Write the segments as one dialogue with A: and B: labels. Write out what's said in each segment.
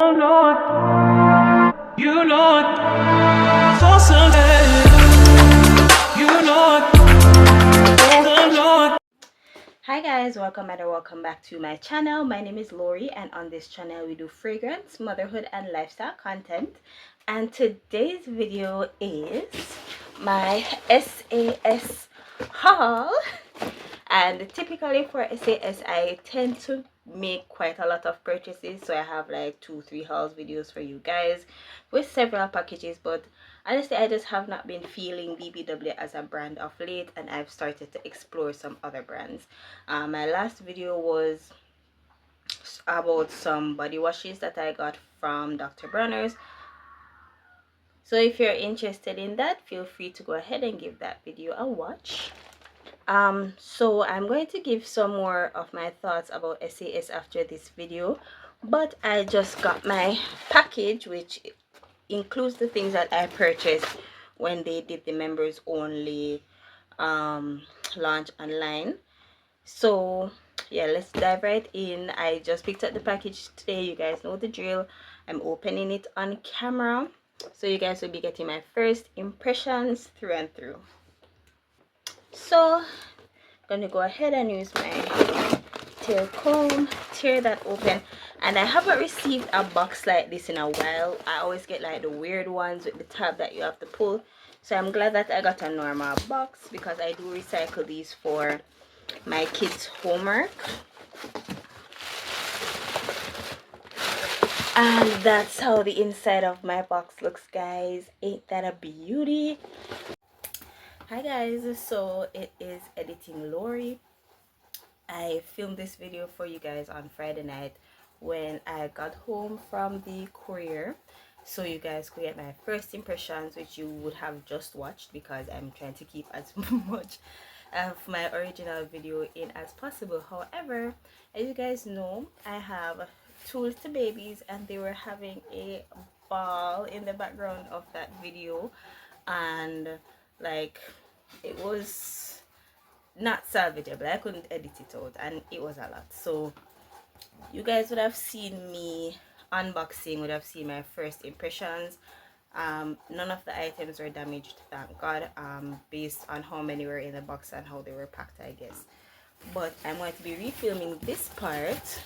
A: Oh Lord, you Lord, for Sunday, you Lord, oh Lord.
B: Hi guys, welcome and welcome back to my channel. My name is Lori, and on this channel we do fragrance, motherhood and lifestyle content. And today's video is my SAS haul. And typically for SAS I tend to make quite a lot of purchases, so I have like 2-3 hauls videos for you guys with several packages. But honestly, I just have not been feeling BBW as a brand of late, and I've started to explore some other brands. My last video was about some body washes that I got from Dr. Bronner's. So if you're interested in that, feel free to go ahead and give that video a watch. So I'm going to give some more of my thoughts about SAS after this video, but I just got my package, which includes the things that I purchased when they did the members only launch online. So yeah, let's dive right in. I just picked up the package today. You guys know the drill. I'm opening it on camera, so you guys will be getting my first impressions through and through. So I'm gonna go ahead and use my tail comb, tear that open. And I haven't received a box like this in a while. I always get like the weird ones with the tab that you have to pull, so I'm glad that I got a normal box, because I do recycle these for my kids' homework. And that's how the inside of my box looks, guys. Ain't that a beauty? Hi guys, so it is Editing Lori. I filmed this video for you guys on Friday night when I got home from the courier, so you guys could get my first impressions, which you would have just watched, because I'm trying to keep as much of my original video in as possible. However, as you guys know, I have two little babies and they were having a ball in the background of that video, and like, it was not salvageable. I couldn't edit it out and it was a lot. So you guys would have seen me unboxing, would have seen my first impressions. None of the items were damaged, thank God, based on how many were in the box and how they were packed, I guess. But I'm going to be refilming this part,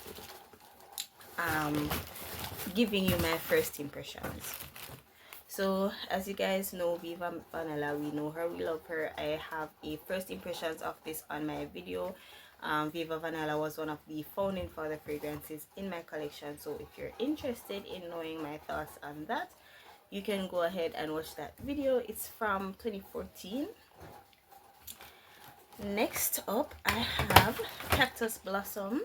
B: giving you my first impressions. So as you guys know, Viva Vanilla, we know her, we love her. I have a first impressions of this on my video. Viva Vanilla was one of the founding father fragrances in my collection, so if you're interested in knowing my thoughts on that, you can go ahead and watch that video. It's from 2014. Next up, I have Cactus Blossom,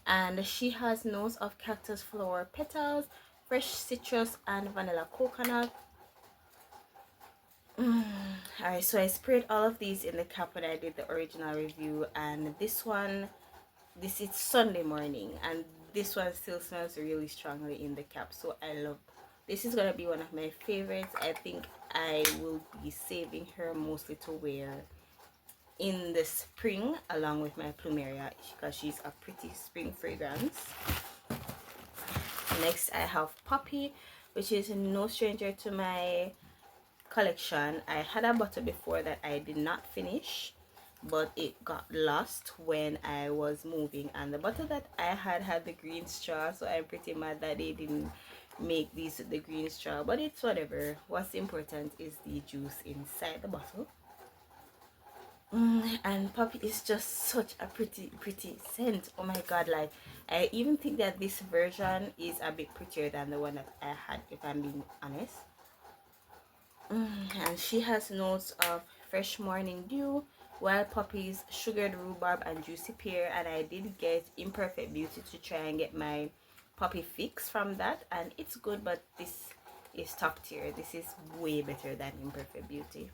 B: and she has notes of cactus flower petals, fresh citrus and vanilla coconut. Alright, so I sprayed all of these in the cap when I did the original review, and this is Sunday morning, and this one still smells really strongly in the cap, so I love this. Is gonna be one of my favorites. I think I will be saving her mostly to wear in the spring along with my Plumeria, because she's a pretty spring fragrance. Next I have Poppy, which is no stranger to my collection. I had a bottle before that I did not finish, but it got lost when I was moving, and the bottle that I had the green straw, so I'm pretty mad that they didn't make these with the green straw, but it's whatever. What's important is the juice inside the bottle. And Poppy is just such a pretty scent. Oh my god, like, I even think that this version is a bit prettier than the one that I had, if I'm being honest. And she has notes of fresh morning dew, wild poppies, sugared rhubarb and juicy pear. And I did get Imperfect Beauty to try and get my poppy fix from that, and it's good, but this is top tier. This is way better than Imperfect Beauty.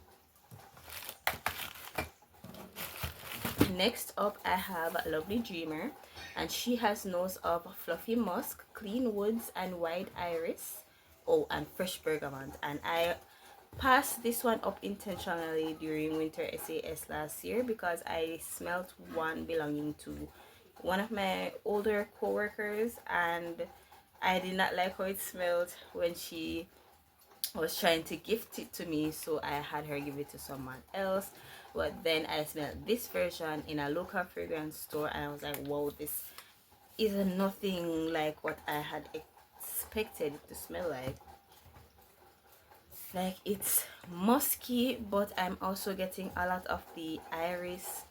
B: Next up, I have Lovely Dreamer, and she has notes of fluffy musk, clean woods and white iris, oh, and fresh bergamot. And I passed this one up intentionally during winter SAS last year, because I smelt one belonging to one of my older co-workers, and I did not like how it smelled when she was trying to gift it to me, so I had her give it to someone else. But then I smelled this version in a local fragrance store, and I was like, wow, this is nothing like what I had expected it to smell like. Like, it's musky, but I'm also getting a lot of the iris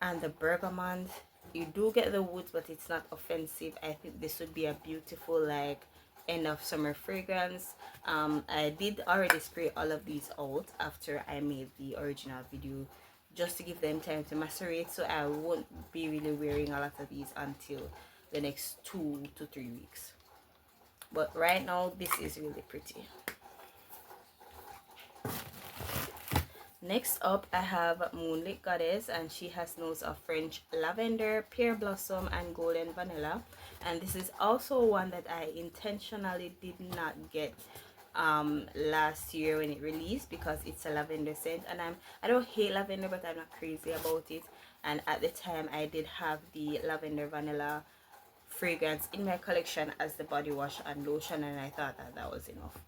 B: and the bergamot. You do get the woods, but it's not offensive. I think this would be a beautiful like end of summer fragrance. I did already spray all of these out after I made the original video, just to give them time to macerate, so I won't be really wearing a lot of these until the next 2 to 3 weeks. But right now this is really pretty. Next up, I have Moonlit Goddess, and she has notes of French lavender, pear blossom, and golden vanilla. And this is also one that I intentionally did not get last year when it released, because it's a lavender scent, and I don't hate lavender, but I'm not crazy about it. And at the time I did have the lavender vanilla fragrance in my collection as the body wash and lotion, and I thought that that was enough.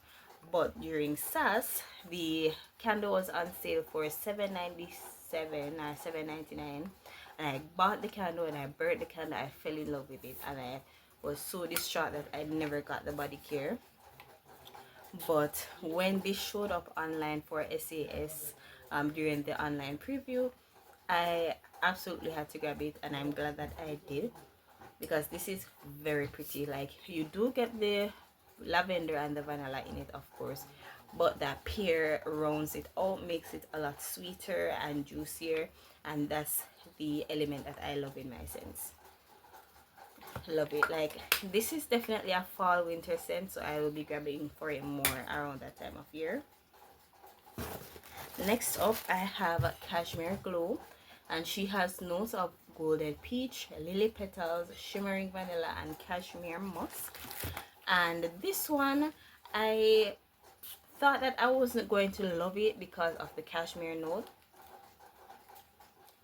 B: But during SAS, the candle was on sale for $7.97 or $7.99, and I bought the candle and I burnt the candle. I fell in love with it, and I was so distraught that I never got the body care. But when this showed up online for SAS during the online preview, I absolutely had to grab it, and I'm glad that I did, because this is very pretty. Like, you do get the lavender and the vanilla in it, of course, but that pear rounds it out, makes it a lot sweeter and juicier, and that's the element that I love in my scents. Love it. Like, this is definitely a fall winter scent, so I will be grabbing for it more around that time of year. Next up, I have Cashmere Glow, and she has notes of golden peach, lily petals, shimmering vanilla, and cashmere musk. And this one, I thought that I wasn't going to love it because of the cashmere note,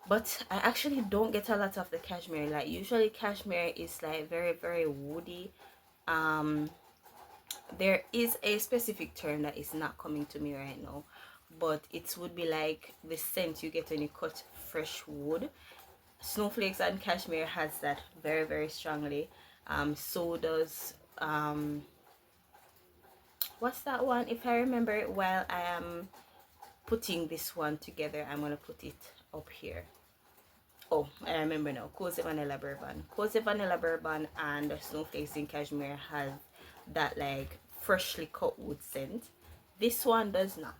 B: but I actually don't get a lot of the cashmere. Like, usually cashmere is like very, very woody. There is a specific term that is not coming to me right now, but it would be like the scent you get when you cut fresh wood. Snowflakes and cashmere has that very, very strongly. So does what's that one? If I remember it while I am putting this one together, I'm gonna put it up here. Oh, I remember now. Cozy Vanilla Bourbon. Cozy Vanilla Bourbon and Snowflakes in Cashmere has that like freshly cut wood scent. This one does not.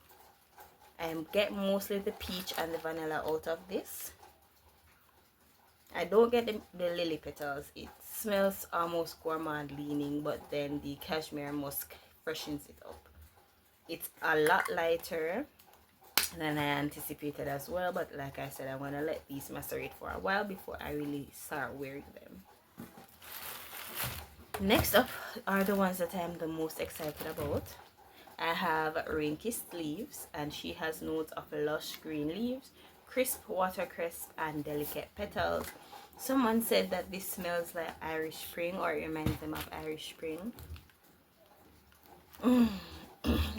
B: I get mostly the peach and the vanilla out of this. I don't get the lily petals. It smells almost gourmand leaning, but then the cashmere musk freshens it up. It's a lot lighter than I anticipated as well, but like I said, I'm gonna let these macerate for a while before I really start wearing them. Next up are the ones that I'm the most excited about. I have Rain-Kissed Leaves, and she has notes of lush green leaves, crisp watercress, and delicate petals. Someone said that this smells like Irish Spring, or it reminds them of Irish Spring.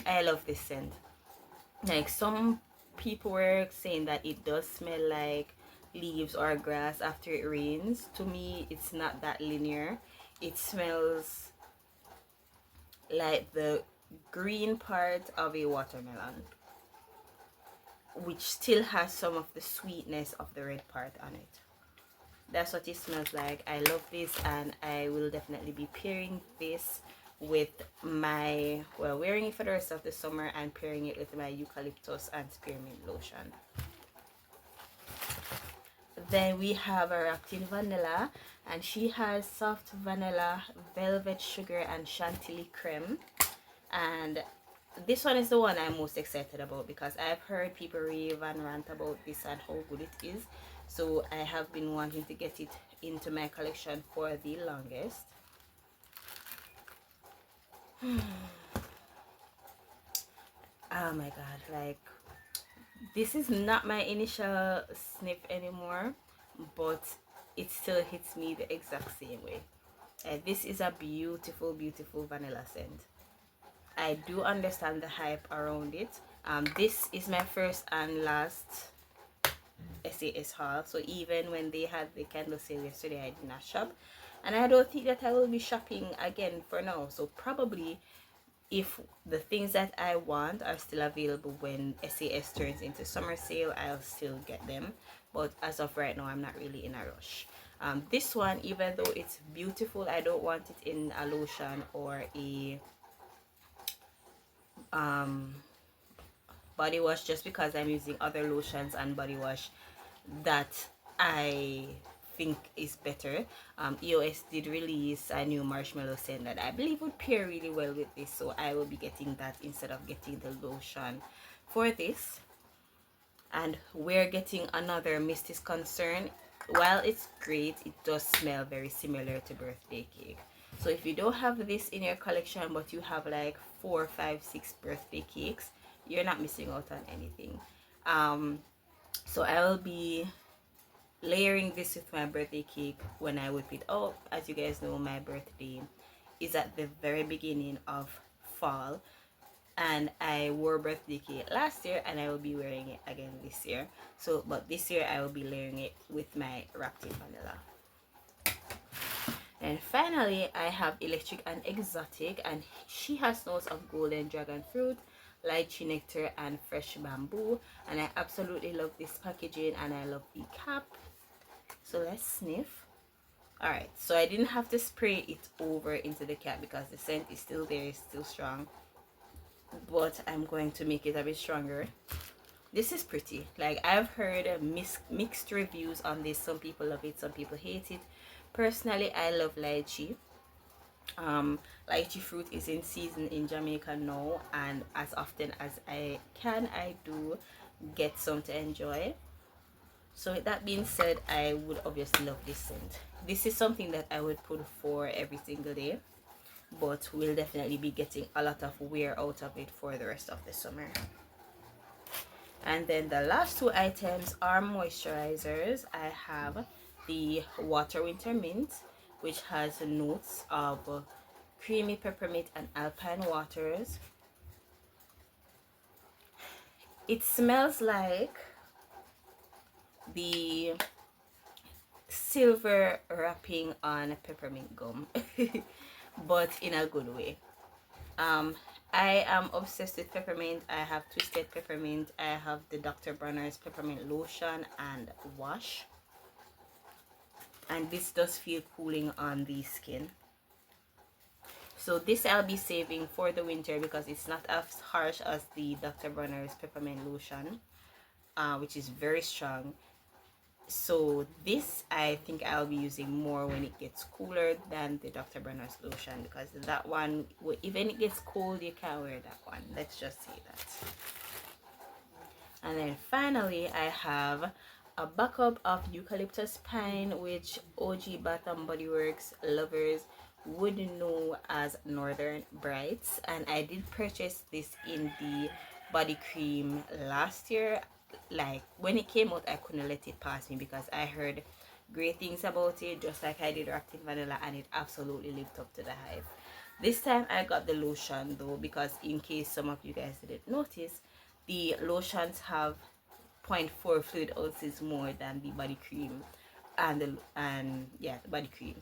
B: I love this scent. Like, some people were saying that it does smell like leaves or grass after it rains. To me, it's not that linear. It smells like the green part of a watermelon, which still has some of the sweetness of the red part on it. That's what it smells like. I love this, and I will definitely be pairing this with my, well, wearing it for the rest of the summer and pairing it with my eucalyptus and spearmint lotion. Then we have a Wrapped in Vanilla, and she has soft vanilla, velvet sugar, and chantilly creme. And this one is the one I'm most excited about, because I've heard people rave and rant about this and how good it is. So I have been wanting to get it into my collection for the longest. Oh my god, like, this is not my initial sniff anymore, but it still hits me the exact same way. This is a beautiful vanilla scent. I do understand the hype around it. This is my first and last SAS haul, so even when they had the candle sale yesterday, I did not shop, and I don't think that I will be shopping again for now. So probably if the things that I want are still available when SAS turns into summer sale, I'll still get them, but as of right now, I'm not really in a rush. This one, even though it's beautiful, I don't want it in a lotion or a body wash, just because I'm using other lotions and body wash that I think is better. EOS did release a new marshmallow scent that I believe would pair really well with this, so I will be getting that instead of getting the lotion for this. And we're getting another Mist is Concern. While it's great, it does smell very similar to birthday cake. So if you don't have this in your collection, but you have like 4, 5, 6 birthday cakes, you're not missing out on anything. So I will be layering this with my birthday cake when I whip it up. As you guys know, my birthday is at the very beginning of fall, and I wore birthday cake last year, and I will be wearing it again this year. So but this year I will be layering it with my wrapped in vanilla. And finally, I have Electric and Exotic, and she has notes of golden dragon fruit, lychee nectar, and fresh bamboo. And I absolutely love this packaging, and I love the cap. So let's sniff. Alright, so I didn't have to spray it over into the cap because the scent is still there, it's still strong, but I'm going to make it a bit stronger. This is pretty. Like, I've heard mixed reviews on this. Some people love it, some people hate it. Personally, I love lychee. Lychee fruit is in season in Jamaica now, and as often as I can, I do get some to enjoy. So with that being said, I would obviously love this scent. This is something that I would put for every single day, but we'll definitely be getting a lot of wear out of it for the rest of the summer. And then the last two items are moisturizers. I have the Water Winter Mint, which has notes of creamy peppermint and alpine waters. It smells like the silver wrapping on peppermint gum, but in a good way. I am obsessed with peppermint. I have Twisted Peppermint, I have the Dr. Bronner's peppermint lotion and wash, and this does feel cooling on the skin. So this I'll be saving for the winter because it's not as harsh as the Dr. Bronner's peppermint lotion, which is very strong. So this I think I'll be using more when it gets cooler than the Dr. Bronner's lotion, because that one, even it gets cold, you can't wear that one. Let's just say that. And then finally, I have a backup of Eucalyptus Pine, which OG Bath and Body Works lovers would know as Northern Brights, and I did purchase this in the body cream last year. Like, when it came out, I couldn't let it pass me because I heard great things about it, just like I did wrapped in vanilla, and it absolutely lived up to the hype. This time I got the lotion though, because in case some of you guys didn't notice, the lotions have 0.4 fluid ounces more than the body cream, and the body cream.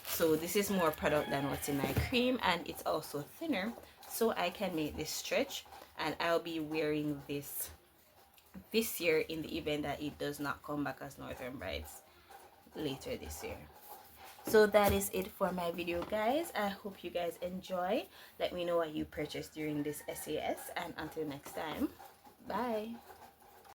B: So this is more product than what's in my cream, and it's also thinner, so I can make this stretch. And I'll be wearing this year in the event that it does not come back as Northern Brights later this year. So that is it for my video, guys. I hope you guys enjoy. Let me know what you purchased during this SAS, and until next time, bye.